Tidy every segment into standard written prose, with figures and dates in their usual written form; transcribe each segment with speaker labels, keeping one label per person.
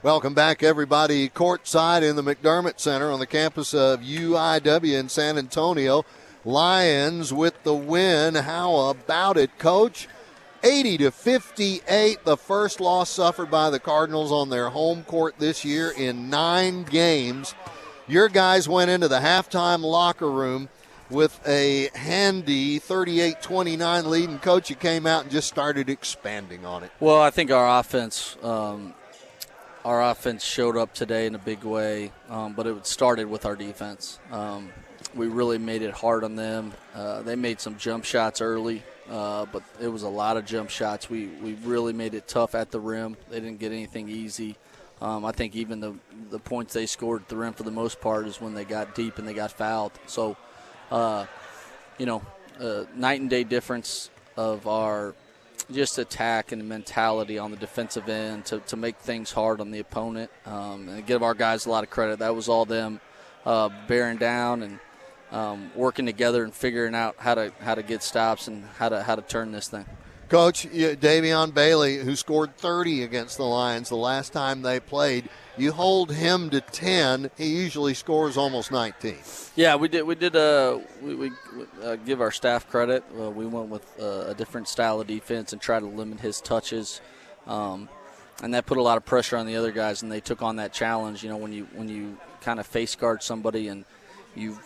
Speaker 1: Welcome back, everybody, courtside in the McDermott Center on the campus of UIW in San Antonio. Lions with the win. How about it, Coach? 80-58, the first loss suffered by the Cardinals on their home court this year in 9 games. Your guys went into the halftime locker room with a handy 38-29 lead, and Coach, you came out and just started expanding on it.
Speaker 2: Well, I think our offense showed up today in a big way, but it started with our defense. We really made it hard on them. They made some jump shots early, but it was a lot of jump shots. We really made it tough at the rim. They didn't get anything easy. I think even the points they scored at the rim for the most part is when they got deep and they got fouled. So, night and day difference of our just attack and mentality on the defensive end to make things hard on the opponent, and give our guys a lot of credit. That was all them bearing down and working together and figuring out how to get stops and how to turn this thing.
Speaker 1: Coach, Davion Bailey, who scored 30 against the Lions the last time they played, you hold him to 10. He usually scores almost 19.
Speaker 2: Yeah, we did. We give our staff credit. We went with a different style of defense and tried to limit his touches, and that put a lot of pressure on the other guys, and they took on that challenge. You know, when you kind of face guard somebody and you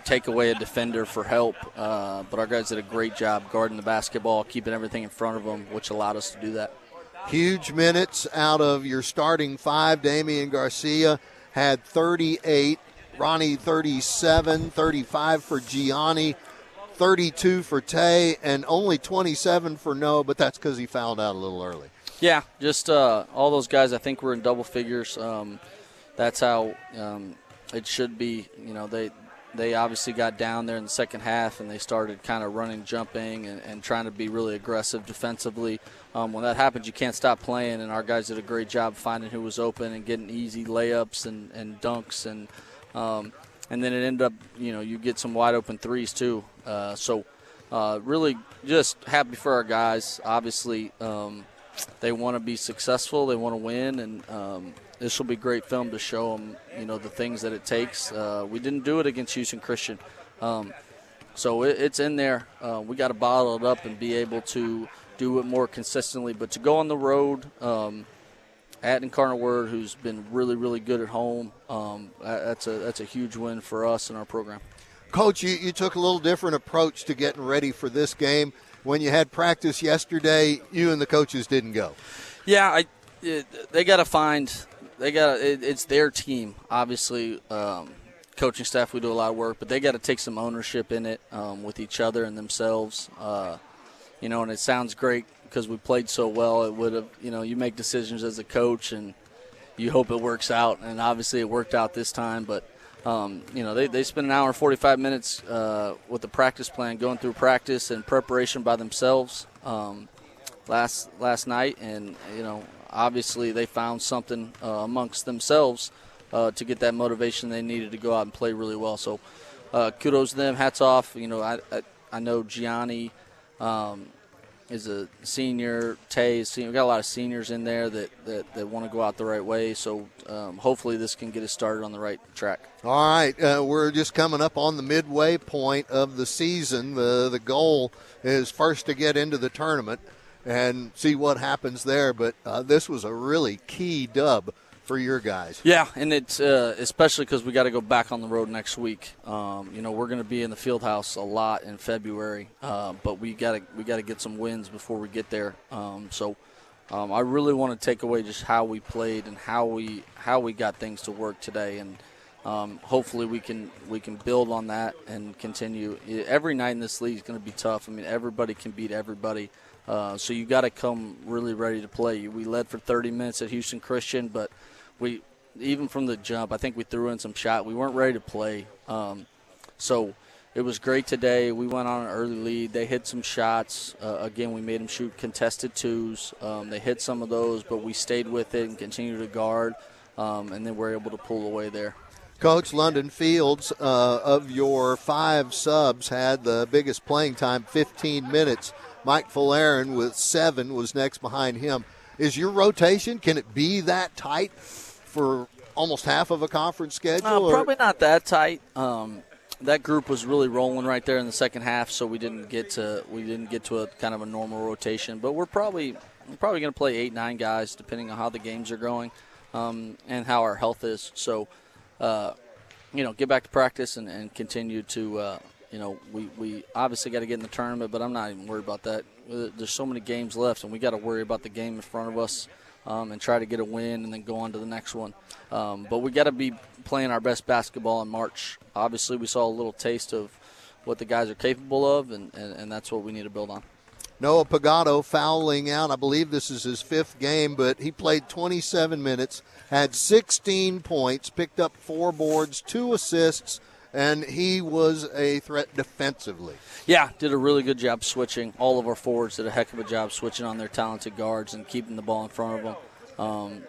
Speaker 2: take away a defender for help, but our guys did a great job guarding the basketball, keeping everything in front of them, which allowed us to do that.
Speaker 1: Huge minutes out of your starting 5. Damian Garcia had 38, Ronnie 37, 35 for Gianni, 32 for Tay, and only 27 for Noah, but that's because he fouled out a little early.
Speaker 2: Yeah, just all those guys I think were in double figures. That's how it should be. You know, they obviously got down there in the second half and they started kind of running, jumping, and trying to be really aggressive defensively. When that happens, you can't stop playing, and our guys did a great job finding who was open and getting easy layups and dunks, and then it ended up, you get some wide open threes too. So really just happy for our guys. Obviously, they want to be successful, they want to win, and this will be great film to show them, the things that it takes. We didn't do it against Houston Christian. So it's in there. We got to bottle it up and be able to do it more consistently. But to go on the road at Incarnate Word, who's been really, really good at home, that's a huge win for us and our program.
Speaker 1: Coach, you took a little different approach to getting ready for this game. When you had practice yesterday, you and the coaches didn't go. Yeah,
Speaker 2: they got to find – it's their team. Obviously, coaching staff, we do a lot of work, but they got to take some ownership in it with each other and themselves. And it sounds great because we played so well. It would have, you make decisions as a coach and you hope it works out. And obviously it worked out this time. But, they spent an hour and 45 minutes with the practice plan, going through practice and preparation by themselves last night. And, obviously they found something amongst themselves to get that motivation they needed to go out and play really well. So kudos to them, hats off. I know Gianni is a senior, Tay is senior. We've got a lot of seniors in there that want to go out the right way. So hopefully this can get us started on the right track.
Speaker 1: All right, we're just coming up on the midway point of the season. The goal is first to get into the tournament and see what happens there. But this was a really key dub for your guys.
Speaker 2: Yeah, and it's especially because we got to go back on the road next week. We're going to be in the field house a lot in February, but we got to get some wins before we get there. I really want to take away just how we played and how we got things to work today, and hopefully we can build on that and continue. Every night in this league is going to be tough. I mean, everybody can beat everybody. So you got to come really ready to play. We led for 30 minutes at Houston Christian, but we, even from the jump, I think we threw in some shot. We weren't ready to play. So it was great today. We went on an early lead. They hit some shots. Again, we made them shoot contested twos. They hit some of those, but we stayed with it and continued to guard, and then we're able to pull away there.
Speaker 1: Coach, London Fields, of your 5 subs, had the biggest playing time, 15 minutes. Mike Fullerin with 7 was next behind him. Is your rotation, can it be that tight for almost half of a conference schedule?
Speaker 2: Probably not that tight. That group was really rolling right there in the second half, so we didn't get to a kind of a normal rotation. But we're probably going to play 8-9 guys depending on how the games are going and how our health is. So, get back to practice and continue to. We obviously got to get in the tournament, but I'm not even worried about that. There's so many games left, and we got to worry about the game in front of us and try to get a win and then go on to the next one. But we got to be playing our best basketball in March. Obviously, we saw a little taste of what the guys are capable of, and that's what we need to build on.
Speaker 1: Noah Pagano fouling out. I believe this is his 5th game, but he played 27 minutes, had 16 points, picked up 4 boards, 2 assists, and he was a threat defensively.
Speaker 2: Yeah, did a really good job switching. All of our forwards did a heck of a job switching on their talented guards and keeping the ball in front of them.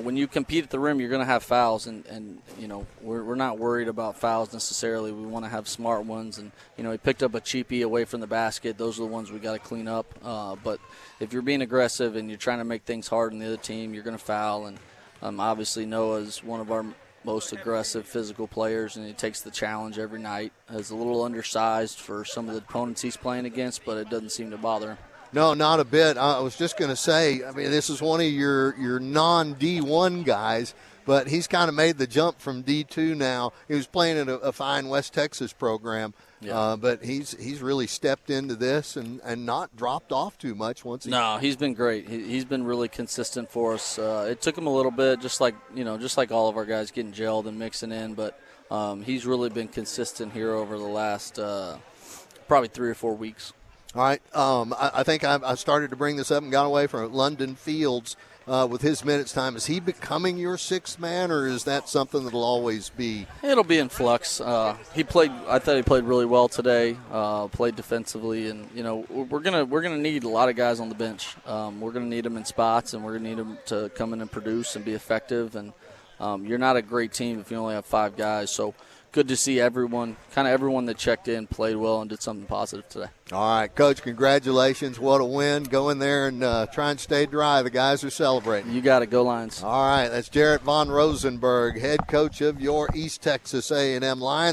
Speaker 2: When you compete at the rim, you're going to have fouls, and we're not worried about fouls necessarily. We want to have smart ones, and, he picked up a cheapie away from the basket. Those are the ones we got to clean up. But if you're being aggressive and you're trying to make things hard on the other team, you're going to foul. And obviously Noah's one of our most aggressive physical players, and he takes the challenge every night. He's a little undersized for some of the opponents he's playing against, but it doesn't seem to bother him.
Speaker 1: No, not a bit. I was just going to say, this is one of your non-D1 guys, but he's kind of made the jump from D2 now. He was playing in a fine West Texas program, but he's really stepped into this and not dropped off too much once.
Speaker 2: No, he's been great. He's been really consistent for us. It took him a little bit, just like all of our guys getting gelled and mixing in, but he's really been consistent here over the last probably 3 or 4 weeks.
Speaker 1: All right. I think I started to bring this up and got away from it. London Fields with his minutes time. Is he becoming your 6th man, or is that something that'll always be?
Speaker 2: It'll be in flux. I thought he played really well today. Played defensively, and we're gonna need a lot of guys on the bench. We're gonna need them in spots, and we're gonna need them to come in and produce and be effective. And you're not a great team if you only have 5 guys. So. Good to see everyone that checked in played well and did something positive today.
Speaker 1: All right, Coach, congratulations. What a win. Go in there and try and stay dry. The guys are celebrating.
Speaker 2: You got it. Go Lions.
Speaker 1: All right, that's Jarrett Von Rosenberg, head coach of your East Texas A&M Lions.